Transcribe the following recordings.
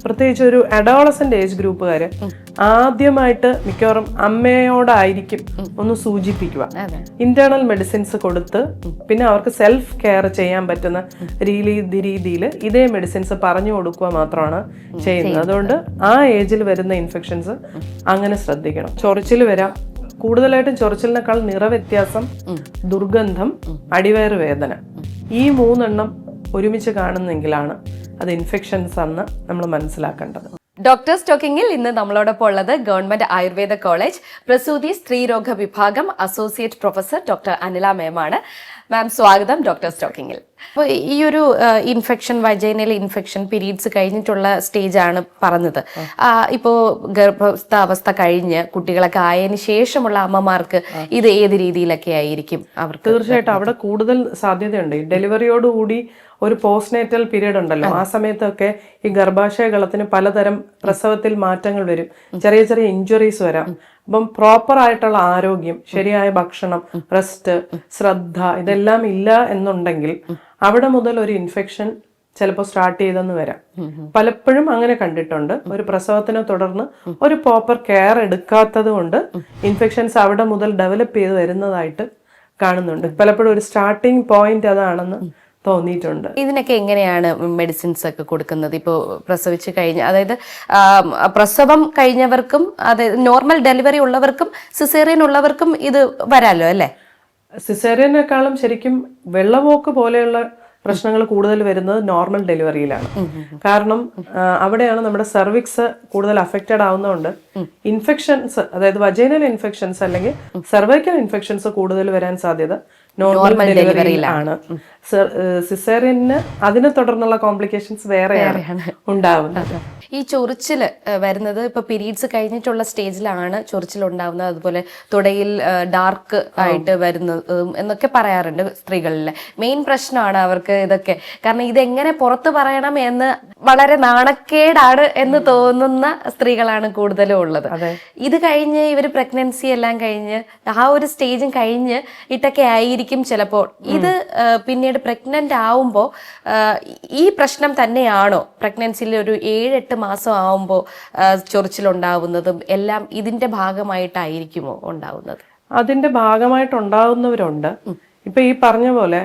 പ്രത്യേകിച്ച് ഒരു adolescent age ഗ്രൂപ്പുകാർ ആദ്യമായിട്ട് മിക്കവാറും അമ്മയോടായിരിക്കും ഒന്ന് സൂചിപ്പിക്കുക. ഇന്റേണൽ മെഡിസിൻസ് കൊടുത്ത് പിന്നെ അവർക്ക് സെൽഫ് കെയർ ചെയ്യാൻ പറ്റുന്ന രീതിയിൽ ഇതേ മെഡിസിൻസ് പറഞ്ഞു കൊടുക്കുക മാത്രമാണ് ചെയ്യുന്നത്. അതുകൊണ്ട് ആ ഏജിൽ വരുന്ന ഇൻഫെക്ഷൻസ് അങ്ങനെ ശ്രദ്ധിക്കണം. ചൊറിച്ചിൽ വരാം, കൂടുതലായിട്ടും ചൊറിച്ചിലിനേക്കാൾ നിറവ്യത്യാസം, ദുർഗന്ധം, അടിവയറ് വേദന, ഈ 3 ഒരുമിച്ച് കാണുന്നെങ്കിലാണ് അത് ഇൻഫെക്ഷൻസ് ആണെന്ന് നമ്മൾ മനസ്സിലാക്കേണ്ടത്. ഡോക്ടേഴ്സ് ടോക്കിങ്ങിൽ ഇന്ന് നമ്മളോടൊപ്പം ഉള്ളത് ഗവൺമെന്റ് ആയുർവേദ കോളേജ് പ്രസൂതി സ്ത്രീരോഗ വിഭാഗം അസോസിയേറ്റ് പ്രൊഫസർ ഡോക്ടർ അനില മാമാണ്. മാം സ്വാഗതം ഡോക്ടേഴ്സ് ടോക്കിങ്ങിൽ. അപ്പോൾ ഈ ഒരു ഇൻഫെക്ഷൻ, വജൈനൽ ഇൻഫെക്ഷൻ പീരീഡ്സ് കഴിഞ്ഞിട്ടുള്ള സ്റ്റേജ് ആണ് പറഞ്ഞത്. ഇപ്പോൾ ഗർഭാവസ്ഥ കഴിഞ്ഞ് കുട്ടികളൊക്കെ ആയതിനു ശേഷമുള്ള അമ്മമാർക്ക് ഇത് ഏത് രീതിയിലൊക്കെ ആയിരിക്കും അവർക്ക്? തീർച്ചയായിട്ടും അവിടെ കൂടുതൽ സാധ്യതയുണ്ട്. ഡെലിവറിയോടുകൂടി ഒരു പോസ്റ്റ്നേറ്റൽ പീരീഡ് ഉണ്ടല്ലോ, ആ സമയത്തൊക്കെ ഈ ഗർഭാശയകളത്തിന് പലതരം പ്രസവത്തിൽ മാറ്റങ്ങൾ വരും, ചെറിയ ചെറിയ ഇഞ്ചുറീസ് വരാം. അപ്പം പ്രോപ്പർ ആയിട്ടുള്ള ആരോഗ്യം, ശരിയായ ഭക്ഷണം, റെസ്റ്റ്, ശ്രദ്ധ ഇതെല്ലാം ഇല്ല എന്നുണ്ടെങ്കിൽ അവിടെ മുതൽ ഒരു ഇൻഫെക്ഷൻ ചിലപ്പോൾ സ്റ്റാർട്ട് ചെയ്തെന്ന് വരാം. പലപ്പോഴും അങ്ങനെ കണ്ടിട്ടുണ്ട്. ഒരു പ്രസവത്തിനെ തുടർന്ന് ഒരു പ്രോപ്പർ കെയർ എടുക്കാത്തത് കൊണ്ട് ഇൻഫെക്ഷൻസ് അവിടെ മുതൽ ഡെവലപ്പ് ചെയ്ത് വരുന്നതായിട്ട് കാണുന്നുണ്ട്. പലപ്പോഴും ഒരു സ്റ്റാർട്ടിങ് പോയിന്റ് അതാണെന്ന് തോന്നിയിട്ടുണ്ട്. ഇതിനൊക്കെ എങ്ങനെയാണ് മെഡിസിൻസ് ഒക്കെ കൊടുക്കുന്നത്? ഇപ്പോൾ പ്രസവിച്ച് കഴിഞ്ഞ്, അതായത് പ്രസവം കഴിഞ്ഞവർക്കും അതായത് നോർമൽ ഡെലിവറി ഉള്ളവർക്കും സിസേറിയൻ ഉള്ളവർക്കും ഇത് വരാലോ അല്ലേ? സിസേറിയനേക്കാളും ശരിക്കും വെള്ളപോക്ക് പോലെയുള്ള പ്രശ്നങ്ങൾ കൂടുതൽ വരുന്നത് നോർമൽ ഡെലിവറിയിലാണ്. കാരണം അവിടെയാണ് നമ്മുടെ സെർവിക്സ് കൂടുതൽ അഫക്റ്റഡ് ആവുന്നതുകൊണ്ട് ഇൻഫെക്ഷൻസ്, അതായത് വജൈനൽ ഇൻഫെക്ഷൻസ് അല്ലെങ്കിൽ സെർവൈക്കൽ ഇൻഫെക്ഷൻസ് കൂടുതൽ വരാൻ സാധ്യത നോർമൽ ഡെലിവറിയിലാണ്. സിസേറിയന് അതിനെ തുടർന്നുള്ള കോംപ്ലിക്കേഷൻസ് വേറെയാണ് ഉണ്ടാവുന്നത്. ഈ ചൊറിച്ചില് വരുന്നത് ഇപ്പൊ പീരീഡ്സ് കഴിഞ്ഞിട്ടുള്ള സ്റ്റേജിലാണ് ചൊറിച്ചിൽ ഉണ്ടാവുന്നത്, അതുപോലെ തുടയിൽ ഡാർക്ക് ആയിട്ട് വരുന്നതും എന്നൊക്കെ പറയാറുണ്ട് സ്ത്രീകളിലെ. മെയിൻ പ്രശ്നമാണ് അവർക്ക് ഇതൊക്കെ. കാരണം ഇതെങ്ങനെ പുറത്തു പറയണം എന്ന് വളരെ നാണക്കേടാണ് എന്ന് തോന്നുന്ന സ്ത്രീകളാണ് കൂടുതലും ഉള്ളത്. ഇത് കഴിഞ്ഞ് ഇവർ പ്രഗ്നൻസി എല്ലാം കഴിഞ്ഞ് ആ ഒരു സ്റ്റേജും കഴിഞ്ഞ് ഇട്ടൊക്കെ ആയിരിക്കും ചിലപ്പോൾ. ഇത് പിന്നീട് പ്രഗ്നന്റ് ആവുമ്പോൾ ഈ പ്രശ്നം തന്നെയാണോ പ്രഗ്നൻസിയിൽ ഒരു 7-8 മാസം ആവുമ്പോൾ ചൊറിച്ചിലുണ്ടാവുന്നതും എല്ലാം ഇതിന്റെ ഭാഗമായിട്ടായിരിക്കുമോ ഉണ്ടാവുന്നത്? അതിന്റെ ഭാഗമായിട്ടുണ്ടാവുന്നവരുണ്ട്. ഇപ്പൊ ഈ പറഞ്ഞ പോലെ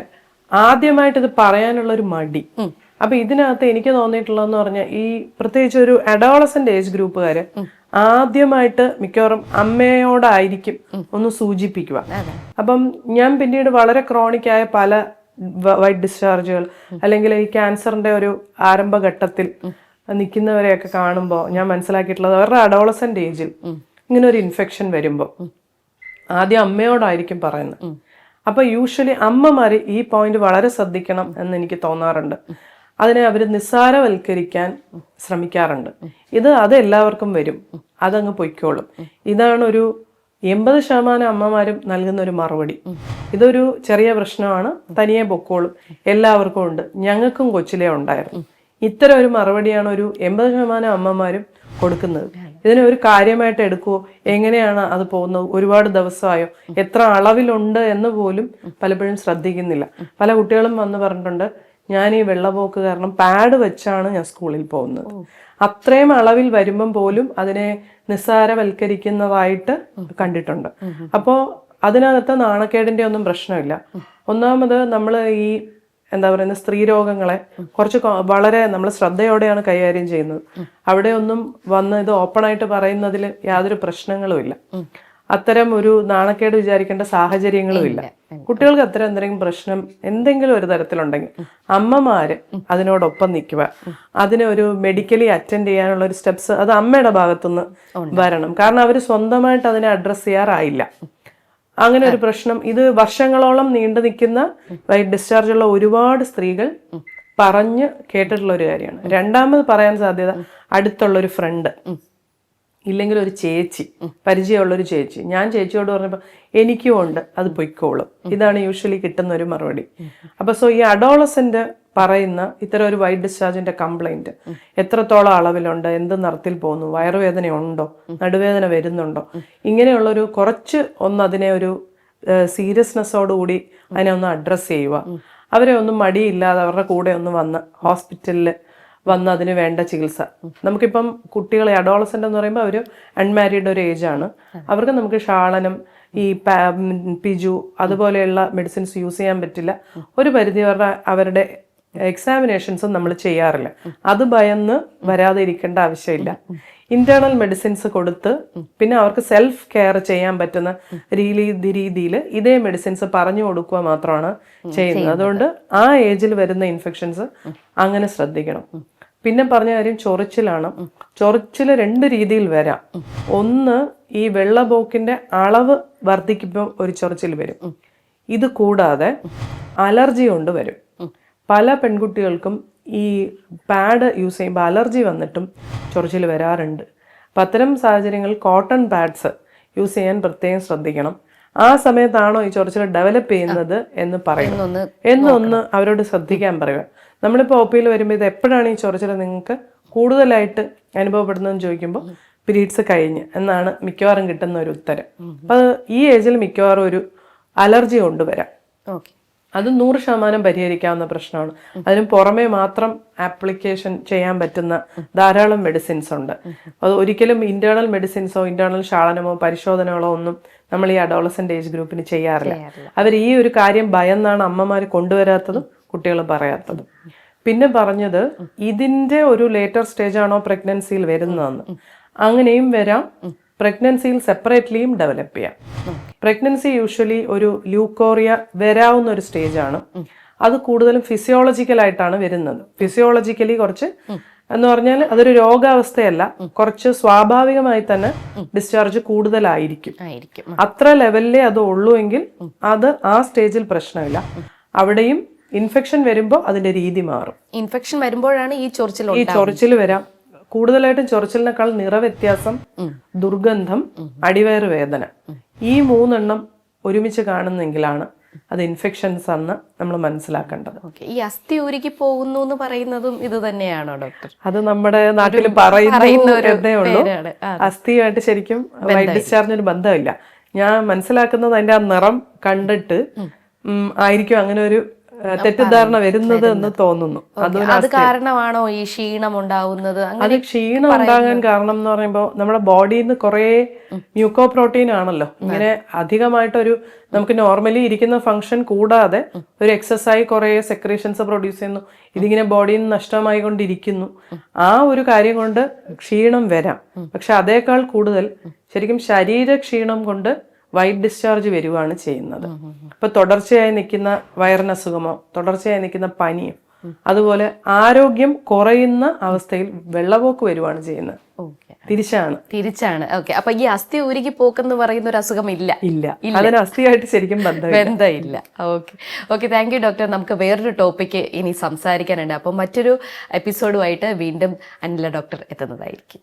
ആദ്യമായിട്ട് ഇത് പറയാനുള്ള ഒരു മടി. അപ്പൊ ഇതിനകത്ത് എനിക്ക് തോന്നിയിട്ടുള്ളതെന്ന് പറഞ്ഞാൽ ഈ പ്രത്യേകിച്ച് ഒരു അഡോളസന്റ് ഏജ് ഗ്രൂപ്പുകാര് ആദ്യമായിട്ട് മിക്കവാറും അമ്മയോടായിരിക്കും ഒന്ന് സൂചിപ്പിക്കുക. അപ്പം ഞാൻ പിന്നീട് വളരെ ക്രോണിക് ആയ പല വൈറ്റ് ഡിസ്ചാർജുകൾ അല്ലെങ്കിൽ ഈ ക്യാൻസറിന്റെ ഒരു ആരംഭഘട്ടത്തിൽ നിൽക്കുന്നവരെയൊക്കെ കാണുമ്പോൾ ഞാൻ മനസ്സിലാക്കിയിട്ടുള്ളത് അവരുടെ അഡോളസന്റ് ഏജിൽ ഇങ്ങനെ ഒരു ഇൻഫെക്ഷൻ വരുമ്പോൾ ആദ്യം അമ്മയോടായിരിക്കും പറയുന്നത്. അപ്പൊ യൂഷ്വലി അമ്മമാര് ഈ പോയിന്റ് വളരെ ശ്രദ്ധിക്കണം എന്ന് എനിക്ക് തോന്നാറുണ്ട്. അതിനെ അവർ നിസ്സാരവൽക്കരിക്കാൻ ശ്രമിക്കാറുണ്ട്. അത് എല്ലാവർക്കും വരും, അതങ്ങ് പൊയ്ക്കോളും. ഇതാണ് ഒരു 80% അമ്മമാരും നൽകുന്ന ഒരു മറുപടി. ഇതൊരു ചെറിയ പ്രശ്നമാണ്, തനിയെ പൊക്കോളും, എല്ലാവർക്കും ഉണ്ട്, ഞങ്ങൾക്കും കൊച്ചിലേ ഉണ്ടായിരുന്നു. ഇത്തരം ഒരു മറുപടിയാണ് ഒരു 80% അമ്മമാരും കൊടുക്കുന്നത്. ഇതിനെ ഒരു കാര്യമായിട്ട് എടുക്കുവോ, എങ്ങനെയാണ് അത് പോകുന്നത്, ഒരുപാട് ദിവസമായോ, എത്ര അളവിലുണ്ട് എന്ന് പോലും പലപ്പോഴും ശ്രദ്ധിക്കുന്നില്ല. പല കുട്ടികളും വന്ന് പറഞ്ഞിട്ടുണ്ട്, ഞാൻ ഈ വെള്ളപോക്ക് കാരണം പാഡ് വെച്ചാണ് ഞാൻ സ്കൂളിൽ പോകുന്നത്. അത്രയും അളവിൽ വരുമ്പം പോലും അതിനെ നിസ്സാരവൽക്കരിക്കുന്നതായിട്ട് കണ്ടിട്ടുണ്ട്. അപ്പോൾ അതിനകത്ത് നാണക്കേടിന്റെ ഒന്നും പ്രശ്നമില്ല. ഒന്നാമത് നമ്മൾ ഈ എന്താ പറയുന്ന സ്ത്രീ രോഗങ്ങളെ കുറച്ച് വളരെ നമ്മൾ ശ്രദ്ധയോടെയാണ് കൈകാര്യം ചെയ്യുന്നത്. അവിടെ ഒന്നും വന്ന് ഇത് ഓപ്പൺ ആയിട്ട് പറയുന്നതിൽ യാതൊരു പ്രശ്നങ്ങളും ഇല്ല. അത്തരം ഒരു നാണക്കേട് വിചാരിക്കേണ്ട സാഹചര്യങ്ങളും ഇല്ല. കുട്ടികൾക്ക് അത്തരം എന്തെങ്കിലും പ്രശ്നം എന്തെങ്കിലും ഒരു തരത്തിലുണ്ടെങ്കിൽ അമ്മമാര് അതിനോടൊപ്പം നിൽക്കുക. അതിനെ ഒരു മെഡിക്കലി അറ്റൻഡ് ചെയ്യാനുള്ള ഒരു സ്റ്റെപ്സ് അത് അമ്മയുടെ ഭാഗത്തുനിന്ന് വരണം. കാരണം അവർ സ്വന്തമായിട്ട് അതിനെ അഡ്രസ് ചെയ്യാറായില്ല. അങ്ങനെ ഒരു പ്രശ്നം ഇത് വർഷങ്ങളോളം നീണ്ടു നിൽക്കുന്ന വൈറ്റ് ഡിസ്ചാർജ് ഉള്ള ഒരുപാട് സ്ത്രീകൾ പറഞ്ഞ് കേട്ടിട്ടുള്ള ഒരു കാര്യമാണ്. രണ്ടാമത് പറയാൻ സാധ്യത അടുത്തുള്ളൊരു ഫ്രണ്ട്, ഇല്ലെങ്കിൽ ഒരു ചേച്ചി, പരിചയമുള്ളൊരു ചേച്ചി. ഞാൻ ചേച്ചിയോട് പറഞ്ഞപ്പോൾ എനിക്കും ഉണ്ട്, അത് പൊയ്ക്കോളും. ഇതാണ് യൂഷ്വലി കിട്ടുന്ന ഒരു മറുപടി. അപ്പൊ ഈ അഡോളസന്റ് പറയുന്ന ഇത്തരം ഒരു വൈറ്റ് ഡിസ്ചാർജിന്റെ കംപ്ലൈന്റ് എത്രത്തോളം അളവിലുണ്ട്, എന്ത് നിറത്തിൽ പോകുന്നു, വയറുവേദന ഉണ്ടോ, നടുവേദന വരുന്നുണ്ടോ, ഇങ്ങനെയുള്ളൊരു കുറച്ച് അതിനെ ഒരു സീരിയസ്നെസ്സോടുകൂടി അതിനെ ഒന്ന് അഡ്രസ്സ് ചെയ്യുക. അവരെ ഒന്നും മടിയില്ലാതെ അവരുടെ കൂടെ ഒന്ന് വന്ന് ഹോസ്പിറ്റലിൽ വന്ന് അതിന് വേണ്ട ചികിത്സ. നമുക്കിപ്പം കുട്ടികളെ അഡോളസെന്റ് എന്ന് പറയുമ്പോൾ അവർ അൺമാരീഡ് ഒരു ഏജാണ്. അവർക്ക് നമുക്ക് ഷാളനം, ഈ പിജു അതുപോലെയുള്ള മെഡിസിൻസ് യൂസ് ചെയ്യാൻ പറ്റില്ല. ഒരു പരിധി അവരുടെ എക്സാമിനേഷൻസും നമ്മൾ ചെയ്യാറില്ല. അത് ഭയന്ന് വരാതെ ഇരിക്കേണ്ട ആവശ്യമില്ല. ഇന്റേണൽ മെഡിസിൻസ് കൊടുത്ത് പിന്നെ അവർക്ക് സെൽഫ് കെയർ ചെയ്യാൻ പറ്റുന്ന രീതിയിൽ ഇതേ മെഡിസിൻസ് പറഞ്ഞു കൊടുക്കുക മാത്രമാണ് ചെയ്യുന്നത്. അതുകൊണ്ട് ആ ഏജിൽ വരുന്ന ഇൻഫെക്ഷൻസ് അങ്ങനെ ശ്രദ്ധിക്കണം. പിന്നെ പറഞ്ഞ കാര്യം ചൊറിച്ചിലാണ്. ചൊറിച്ചിൽ 2 രീതിയിൽ വരാം. ഒന്ന്, ഈ വെള്ളപോക്കിന്റെ അളവ് വർദ്ധിക്കുമ്പോൾ ഒരു ചൊറിച്ചിൽ വരും. ഇത് കൂടാതെ അലർജി കൊണ്ട് വരും. പല പെൺകുട്ടികൾക്കും ഈ പാഡ് യൂസ് ചെയ്യുമ്പോൾ അലർജി വന്നിട്ടും ചൊറിച്ചിൽ വരാറുണ്ട്. അപ്പം അത്തരം സാഹചര്യങ്ങളിൽ കോട്ടൺ പാഡ്സ് യൂസ് ചെയ്യാൻ പ്രത്യേകം ശ്രദ്ധിക്കണം. ആ സമയത്താണോ ഈ ചൊറിച്ചിൽ ഡെവലപ്പ് ചെയ്യുന്നത് എന്ന് പറയണം. എന്നൊന്ന് അവരോട് ശ്രദ്ധിക്കാൻ പറയുക. നമ്മളിപ്പോൾ ഒ പിയിൽ വരുമ്പോൾ ഇത് എപ്പോഴാണ് ഈ ചൊറിച്ചിൽ നിങ്ങൾക്ക് കൂടുതലായിട്ട് അനുഭവപ്പെടുന്നതെന്ന് ചോദിക്കുമ്പോൾ പീരീഡ്സ് കഴിഞ്ഞ് എന്നാണ് മിക്കവാറും കിട്ടുന്ന ഒരു ഉത്തരം. അപ്പം അത് ഈ ഏജിൽ മിക്കവാറും ഒരു അലർജി കൊണ്ടുവരാം. അത് 100% പരിഹരിക്കാവുന്ന പ്രശ്നമാണ്. അതിന് പുറമേ മാത്രം ആപ്ലിക്കേഷൻ ചെയ്യാൻ പറ്റുന്ന ധാരാളം മെഡിസിൻസ് ഉണ്ട്. അത് ഒരിക്കലും ഇന്റേണൽ മെഡിസിൻസോ ഇന്റേണൽ ഷാളനമോ പരിശോധനകളോ ഒന്നും നമ്മൾ ഈ അഡോളസെന്റ് ഏജ് ഗ്രൂപ്പിന് ചെയ്യാറില്ല. അവർ ഈ ഒരു കാര്യം ഭയന്നാണ് അമ്മമാർ കൊണ്ടുവരാത്തതും കുട്ടികൾ പറയാത്തതും. പിന്നെ പറഞ്ഞത് ഇതിന്റെ ഒരു ലേറ്റർ സ്റ്റേജ് ആണോ പ്രഗ്നൻസിയിൽ വരുന്നതെന്ന്. അങ്ങനെയും വരാം. പ്രഗ്നൻസിയിൽ സെപ്പറേറ്റ്ലിയും ഡെവലപ്പ് ചെയ്യാം. പ്രഗ്നൻസി യൂഷ്വലി ഒരു ലൂക്കോറിയ വരാവുന്ന ഒരു സ്റ്റേജാണ്. അത് കൂടുതലും ഫിസിയോളജിക്കലായിട്ടാണ് വരുന്നത്. ഫിസിയോളജിക്കലി കുറച്ച് എന്ന് പറഞ്ഞാൽ അതൊരു രോഗാവസ്ഥയല്ല, കുറച്ച് സ്വാഭാവികമായി തന്നെ ഡിസ്ചാർജ് കൂടുതലായിരിക്കും. അത്ര ലെവലിലേ അത് ഉള്ളൂ എങ്കിൽ അത് ആ സ്റ്റേജിൽ പ്രശ്നമില്ല. അവിടെയും ഇൻഫെക്ഷൻ വരുമ്പോൾ അതിന്റെ രീതി മാറും. ഇൻഫെക്ഷൻ വരുമ്പോഴാണ് ഈ ചൊറിച്ചിൽ വരാം. കൂടുതലായിട്ടും ചൊറിച്ചിലിനേക്കാൾ നിറവ്യത്യാസം, ദുർഗന്ധം, അടിവയറ് വേദന, ഈ 3 എണ്ണം ഒരുമിച്ച് കാണുന്നെങ്കിലാണ് അത് ഇൻഫെക്ഷൻസ് ആണ് നമ്മൾ മനസ്സിലാക്കേണ്ടത്. ഈ അസ്ഥി ഊരിക്ക് പോകുന്നു എന്ന് പറയുന്നതും ഇത് തന്നെയാണോ ഡോക്ടർ? അത് നമ്മുടെ നാട്ടിൽ പറയുന്നേ ഉള്ളൂ. അസ്ഥിയുമായിട്ട് ശരിക്കും വൈറ്റ് ഡിസ്ചാർജിന് ബന്ധമില്ല. ഞാൻ മനസ്സിലാക്കുന്നത് അതിന്റെ ആ നിറം കണ്ടിട്ട് ആയിരിക്കും അങ്ങനെ ഒരു തെറ്റിദ്ധാരണ വരുന്നത് എന്ന് തോന്നുന്നു. അത് കാരണമാണോ ഈ ക്ഷീണം ഉണ്ടാവുന്നത്? അത് ക്ഷീണം ഉണ്ടാകാൻ കാരണം എന്ന് പറയുമ്പോൾ നമ്മുടെ ബോഡിയിൽ നിന്ന് കുറെ മ്യൂക്കോ പ്രോട്ടീൻ ആണല്ലോ ഇങ്ങനെ അധികമായിട്ടൊരു നമുക്ക് നോർമലി ഇരിക്കുന്ന ഫംഗ്ഷൻ കൂടാതെ ഒരു എക്സസൈസ് കുറെ സെക്രീഷൻസ് പ്രൊഡ്യൂസ് ചെയ്യുന്നു. ഇതിങ്ങനെ ബോഡിയിൽ നിന്ന് നഷ്ടമായി കൊണ്ടിരിക്കുന്നു. ആ ഒരു കാര്യം കൊണ്ട് ക്ഷീണം വരാം. പക്ഷെ അതേക്കാൾ കൂടുതൽ ശരിക്കും ശരീര ക്ഷീണം കൊണ്ട് വൈറ്റ് ഡിസ്ചാർജ് വരുവാണ് ചെയ്യുന്നത്. ഇപ്പൊ തുടർച്ചയായി നിൽക്കുന്ന വയറിന് അസുഖമോ തുടർച്ചയായി നിൽക്കുന്ന പനിയോ അതുപോലെ ആരോഗ്യം കുറയുന്ന അവസ്ഥയിൽ വെള്ളപോക്ക് വരുവാണ് ചെയ്യുന്നത്. തിരിച്ചാണ്. ഓക്കെ. അപ്പൊ ഈ അസ്ഥി ഊരിക്ക് പോക്കെന്ന് പറയുന്ന ഒരു അസുഖം ഇല്ല. അതിന് അസ്ഥിയായിട്ട് ശരിക്കും ബന്ധമില്ല. ഓക്കെ. Thank you doctor. നമുക്ക് വേറൊരു ടോപ്പിക്ക് ഇനി സംസാരിക്കാനുണ്ട്. അപ്പൊ മറ്റൊരു എപ്പിസോഡുമായിട്ട് വീണ്ടും അനില ഡോക്ടർ എത്തുന്നതായിരിക്കും.